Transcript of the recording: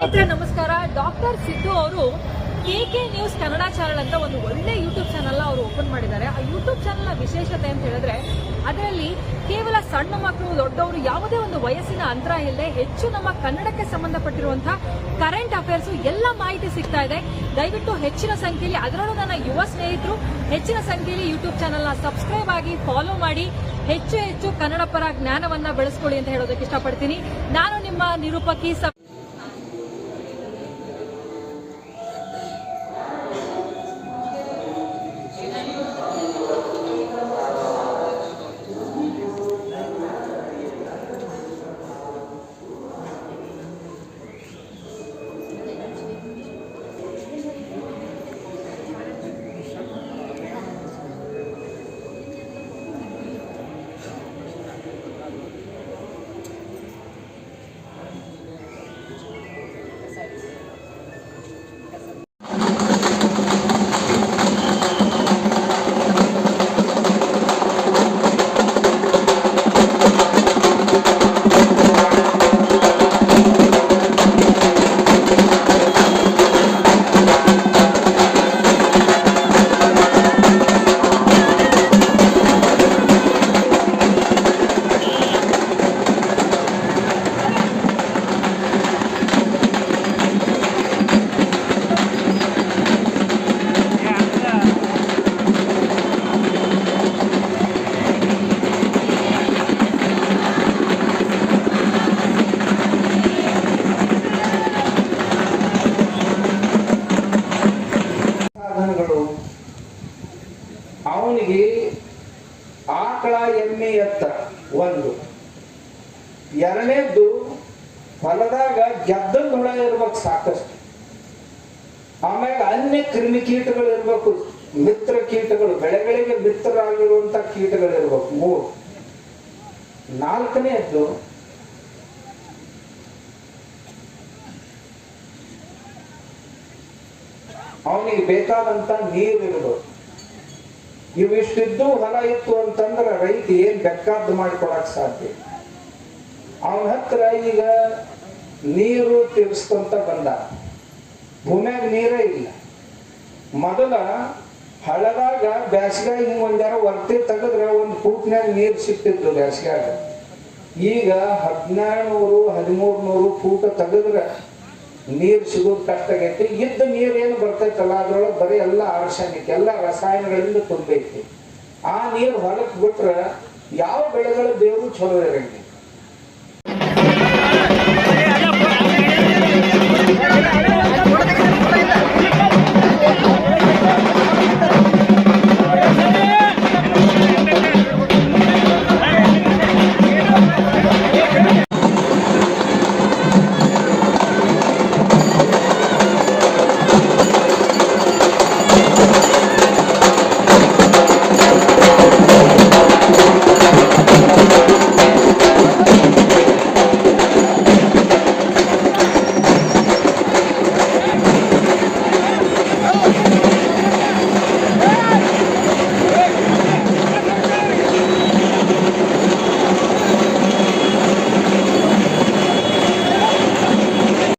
ನಮಸ್ಕಾರ. ಡಾಕ್ಟರ್ ಸಿದ್ದು ಅವರು KK news Kannada channel ಅಂತ ಒಂದು ಒಳ್ಳೆ ಯೂಟ್ಯೂಬ್ ಚಾನೆಲ್ ಅವರು ಓಪನ್ ಮಾಡಿದ್ದಾರೆ. ಆ ಯೂಟ್ಯೂಬ್ ಚಾನೆಲ್ ನ ವಿಶೇಷತೆ ಅಂತ ಹೇಳಿದ್ರೆ ಅದರಲ್ಲಿ ಕೇವಲ ಸಣ್ಣ ಮಕ್ಕಳು ದೊಡ್ಡವರು ಯಾವುದೇ ಒಂದು ವಯಸ್ಸಿನ ಅಂತರ ಇಲ್ಲದೆ ಹೆಚ್ಚು ನಮ್ಮ ಕನ್ನಡಕ್ಕೆ ಸಂಬಂಧಪಟ್ಟಿರುವಂತಹ ಕರೆಂಟ್ ಅಫೇರ್ಸ್ ಎಲ್ಲ ಮಾಹಿತಿ ಸಿಗ್ತಾ ಇದೆ. ದಯವಿಟ್ಟು ಹೆಚ್ಚಿನ ಸಂಖ್ಯೆಯಲ್ಲಿ, ಅದರಲ್ಲೂ ನನ್ನ ಯುವ ಸ್ನೇಹಿತರು ಹೆಚ್ಚಿನ ಸಂಖ್ಯೆಯಲ್ಲಿ ಯೂಟ್ಯೂಬ್ ಚಾನೆಲ್ ನ ಸಬ್ಸ್ಕ್ರೈಬ್ ಆಗಿ ಫಾಲೋ ಮಾಡಿ ಹೆಚ್ಚು ಕನ್ನಡ ಪರ ಜ್ಞಾನವನ್ನ ಬೆಳೆಸ್ಕೊಳ್ಳಿ ಅಂತ ಹೇಳೋದಕ್ಕೆ ಇಷ್ಟಪಡ್ತೀನಿ. ನಾನು ನಿಮ್ಮ ನಿರೂಪಕಿ ಅವನಿಗೆ ಆಕಳ ಎಮ್ಮೆ ಎತ್ತ ಒಂದು, ಎರಡನೇದ್ದು ಹೊಲದಾಗ ಗೆದ್ದದ ಹುಳ ಇರ್ಬೇಕು ಸಾಕಷ್ಟು, ಆಮ್ಯಾಗ ಅನ್ಯ ಕ್ರಿಮಿಕೀಟಗಳು ಇರ್ಬೇಕು, ಮಿತ್ರ ಕೀಟಗಳು, ಬೆಳೆಗಳಿಗೆ ಮಿತ್ರರಾಗಿರುವಂತ ಕೀಟಗಳು ಇರ್ಬೇಕು 3. ನಾಲ್ಕನೇದ್ದು ಅವನಿಗೆ ಬೇಕಾದಂತ ನೀರು ಇರಬೇಕು. ಇವಿಷ್ಟಿದ್ದು ಹೊಲ ಇತ್ತು ಅಂತಂದ್ರೆ ರೈತ ಏನ್ ಬೇಕಾದ್ದು ಮಾಡಿಕೊಡಕ್ ಸಾಧ್ಯ. ಅವನ ಹತ್ರ ಈಗ ನೀರು ತಿರ್ಸ್ಕೊಂತ ಬಂದ, ಭೂಮ್ಯಾಗ ನೀರೇ ಇಲ್ಲ. ಮೊದಲ ಹಳದಾಗ ಬ್ಯಾಸಿಗಾಗ ಹಿಂಗ ಒಂದಾರ ವರ್ತಿ ತೆಗದ್ರೆ ಒಂದು ಫೂಟ್ನ್ಯಾಗ ನೀರು ಸಿಕ್ತಿದ್ದು ಬ್ಯಾಸಿಗಾಗ. ಈಗ 1200 1300 ಫೂಟ್ ತೆಗದ್ರೆ ನೀರು ಸಿಗೋದು ಕಷ್ಟ ಆಗೈತಿ. ಇದ್ದ ನೀರು ಏನು ಬರ್ತೈತಲ್ಲ ಅದ್ರೊಳಗೆ ಬರೀ ಎಲ್ಲ ಆರ್ಸೆನಿಕ್, ಎಲ್ಲ ರಸಾಯನಗಳಿಂದ ತುಂಬೈತಿ. ಆ ನೀರು ಹೊಲಕ್ಕೆ ಬಿಟ್ರೆ ಯಾವ ಬೆಳೆಗಳ ಬೇರು ಚಲೋ ಇರಂಗಿಲ್ಲ.